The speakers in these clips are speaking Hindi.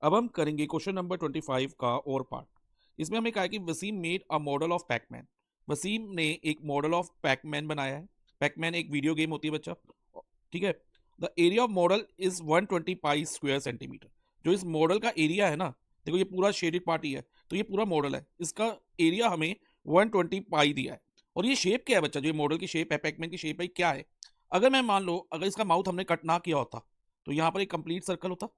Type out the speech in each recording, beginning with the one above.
अब हम करेंगे क्वेश्चन नंबर 25 का और पार्ट। इसमें हमें कहा है कि Waseem made a model of Pacman. Waseem ने एक मॉडल ऑफ पैकमैन बनाया है। पैकमैन एक वीडियो गेम होती है बच्चा, ठीक है। The area of model is 120 pi square centimetre. जो इस मॉडल का एरिया है ना, देखो ये पूरा शेडेड पार्ट ही है, तो ये पूरा मॉडल है, इसका एरिया हमें 120 पाई दिया है। और ये शेप क्या है बच्चा, जो ये मॉडल की शेप है, पैकमैन की शेप है, क्या है? अगर मैं मान लो अगर इसका माउथ हमने कट ना किया होता तो यहाँ पर एक कंप्लीट सर्कल होता।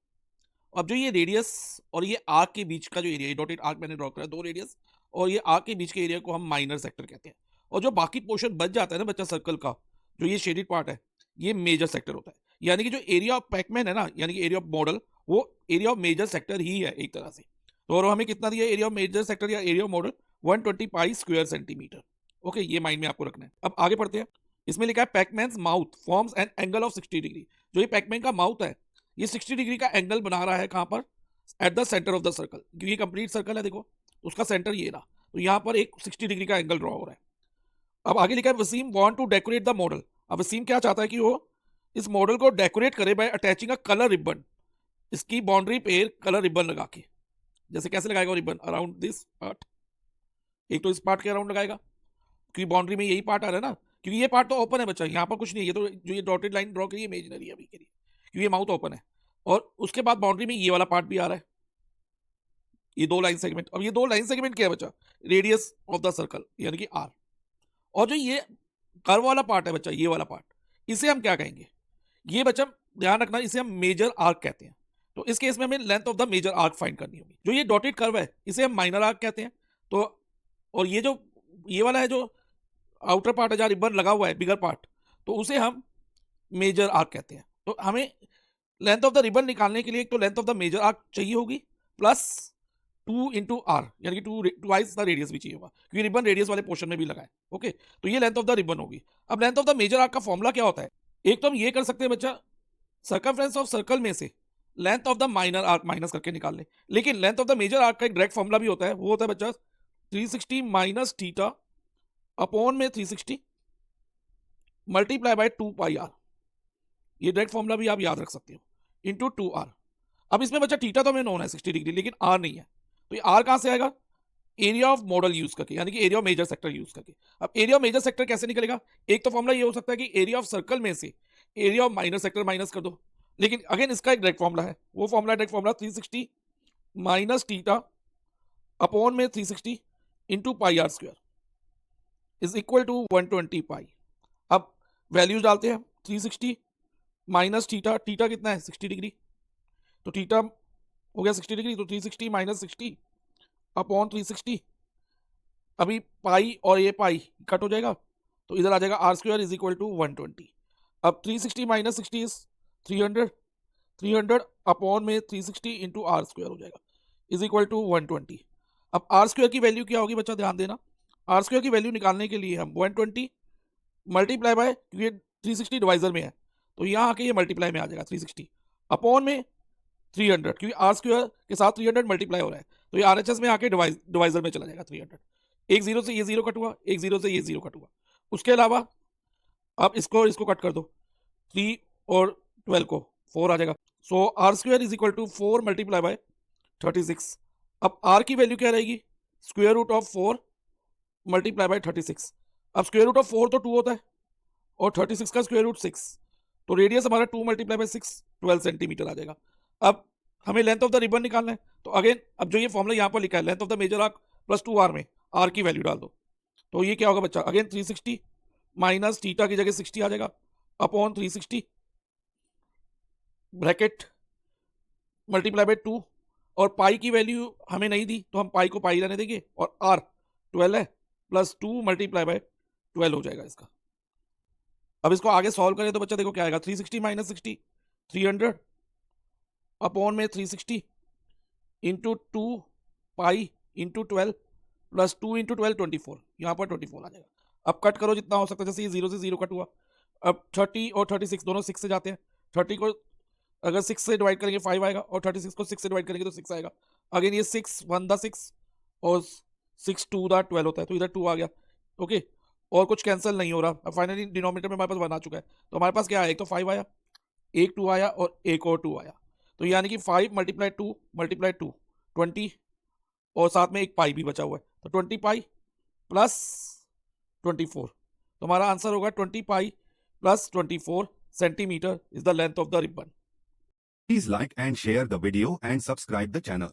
अब जो ये रेडियस और ये आर्क के बीच का जो एरिया, ये डॉटेड आर्क मैंने ड्रॉ करा, दो रेडियस और ये आर्क के बीच के एरिया को हम माइनर सेक्टर कहते हैं। और जो बाकी पोर्शन बच जाता है ना बच्चा सर्कल का, जो ये शेडेड पार्ट है, ये मेजर सेक्टर होता है। यानी कि जो एरिया ऑफ पैकमैन है ना, यानी कि एरिया ऑफ मॉडल, वो एरिया ऑफ मेजर सेक्टर ही है एक तरह से। तो और हमें कितना दिया एरिया ऑफ मेजर सेक्टर या area of model? 120 pi square centimetre. Okay, ये माइंड में आपको रखना है। अब आगे पढ़ते हैं। इसमें लिखा है Pacman's mouth forms an angle of 60 degree. जो ये पैकमैन का माउथ है, ये 60 डिग्री का एंगल बना रहा है। कहां पर? At the centre of the circle. क्योंकि ये कंप्लीट सर्कल है, देखो उसका सेंटर ये रहा, तो यहाँ पर एक 60 डिग्री का एंगल ड्रॉ हो रहा है। अब आगे लिखा है Waseem want to decorate the model. अब वसीम क्या चाहता है कि वो इस मॉडल को डेकोरेट करे बाय अटैचिंग अ कलर रिबन। इसकी बाउंड्री पे कलर रिबन लगा के। जैसे कैसे लगाएगा रिबन? Around this part. एक तो इस पार्ट के अराउंड लगाएगा, क्योंकि बाउंड्री में यही पार्ट आ रहा है ना, क्योंकि ये पार्ट तो ओपन है बच्चा, यहाँ पर कुछ नहीं है। ये तो जो ये डॉटेड लाइन ड्रॉ करी है इमेजिनरी है अभी के लिए, क्योंकि ये माउथ ओपन है। और उसके बाद बाउंड्री में ये वाला पार्ट भी आ रहा है, ये दो लाइन सेगमेंट। अब ये दो लाइन सेगमेंट क्या है बच्चा? रेडियस ऑफ द सर्कल, यानी कि आर। और जो ये कर्व वाला पार्ट है बच्चा, ये वाला पार्ट, इसे हम क्या कहेंगे? ये बच्चा ध्यान रखना, इसे हम मेजर आर्क कहते हैं। तो इस केस में हमें length of the major arc find करनी होगी। जो ये डॉटेड कर्व है, इसे हम माइनर आर्क कहते हैं। तो और ये जो ये वाला है, जो आउटर पार्ट है जहाँ रिबन लगा हुआ है, बिगर पार्ट, तो उसे हम मेजर आर्क कहते हैं। तो हमें लेंथ ऑफ द रिबन निकालने के लिए एक तो length of the major arc चाहिए होगी, प्लस 2 इंटू आर, यानी कि टू द रेडियस भी चाहिए होगा, क्योंकि रिबन रेडियस वाले पोर्शन में भी लगा है। ओके, तो ये लेंथ ऑफ द रिबन होगी। अब length of the major arc का फॉर्मूला क्या होता है? एक तो हम ये कर सकते हैं बच्चा, सर्कमफ्रेंस ऑफ सर्कल में से length of the minor arc minus करके निकाल लें। लेकिन length of the major arc का एक डायरेक्ट फॉर्मूला भी होता है, वो होता है बच्चा 360 माइनस थीटा अपॉन में 360 मल्टीप्लाई बाय 2 पाई आर। ये डायरेक्ट फॉर्मूला भी आप याद रख सकते हो, इंटू 2 आर। अब इसमें बच्चा थीटा तो हमें नोन है 60 डिग्री, लेकिन आर नहीं है। तो ये आर कहां से आएगा? एरिया ऑफ मॉडल यूज करके, यानी कि area of major sector use करके। अब एरिया ऑफ मेजर सेक्टर कैसे निकलेगा? एक तो फॉर्मूला ये हो सकता है कि एरिया ऑफ सर्कल में से area of minor sector minus कर दो। लेकिन अगेन इसका एक डायरेक्ट फॉर्मूला है, वो formula direct formula 360 minus theta upon में 360 into pi r square is equal to 120 pi. अब वैल्यूज डालते हैं। 360 माइनस थीटा, थीटा कितना है? 60 डिग्री, तो थीटा हो गया 60 डिग्री, तो 360 माइनस 60 अपॉन 360। अभी पाई और ये पाई कट हो जाएगा, तो इधर आ जाएगा r square is equal to 120। अब 360 माइनस 60 इज 300, 300 अपॉन में 360 इंटू आर स्क्वायर हो जाएगा इज इक्वल टू 120। अब आर स्क्वायर की वैल्यू क्या होगी बच्चा? ध्यान देना, आर स्क्वायर की वैल्यू निकालने के लिए हम 120 मल्टीप्लाई बाय, क्योंकि 360 डिवाइजर में है, तो यहाँ आके ये मल्टीप्लाई में आ जाएगा 360 अपॉन में 300, क्योंकि आर स्क्वायर के साथ 300 मल्टीप्लाई हो रहा है, तो ये आरएचएस में आके डिवाइजर में चला जाएगा 300। एक जीरो से ये जीरो कट हुआ, एक जीरो से ये जीरो कट हुआ। उसके अलावा आप इसको इसको कट कर दो, 3 और 12 को 4 आ जाएगा। So R square is equal to 4 multiply by 36। अब आर की वैल्यू क्या रहेगी? Square root of 4 multiply by 36। अब स्क्वायर रूट ऑफ 4 तो 2 होता है, और 36 का स्क्वायर रूट 6, तो रेडियस हमारा 2 मल्टीप्लाई बाय 6 12 सेंटीमीटर आ जाएगा। अब हमें लेंथ ऑफ द रिबन निकालना है, तो अगेन अब जो ये फॉर्मूला यहाँ पर लिखा है, length of the major arc plus 2 r में आर की वैल्यू डाल दो, तो ये क्या होगा बच्चा? अगेन 360 माइनस थीटा की जगह 60 आ जाएगा अपॉन 360 ब्रैकेट मल्टीप्लाई बाय 2। और पाई की वैल्यू हमें नहीं दी, तो हम पाई को पाई रहने देंगे, और आर 12 है, प्लस 2 मल्टीप्लाई बाय 12 हो जाएगा इसका। अब इसको आगे सॉल्व करें तो बच्चा देखो क्या आएगा? 360 माइनस 60 300 अपॉन में 360 into 2 pi into 12 plus 2 into 12 24, यहाँ पर 24 आ जाएगा। अब कट करो जितना हो सकता है, जैसे ये 0 से 0 कट हुआ। अब 30 और 36 दोनों 6 से जाते हैं। 30 को अगर 6 से डिवाइड करेंगे 5 आएगा, और 36 को 6 से डिवाइड करेंगे तो 6 आएगा। अगेन ये 6 1 द 6 और 6 2 द 12 होता है, तो इधर 2 आ गया। ओके, और कुछ कैंसिल नहीं हो रहा। अब फाइनली डिनोमिनेटर में हमारे पास 1 आ चुका है, तो हमारे पास क्या आया? एक तो 5 आया, एक 2 आया, और एक और 2 आया। तो यानी कि 5 मल्टीप्लाई 2 20 और साथ में एक पाई भी बचा हुआ है, तो 20 पाई प्लस 24, तो हमारा आंसर होगा 20 pi plus 24 centimeter is the length of the ribbon. Please like and share the video and subscribe the channel.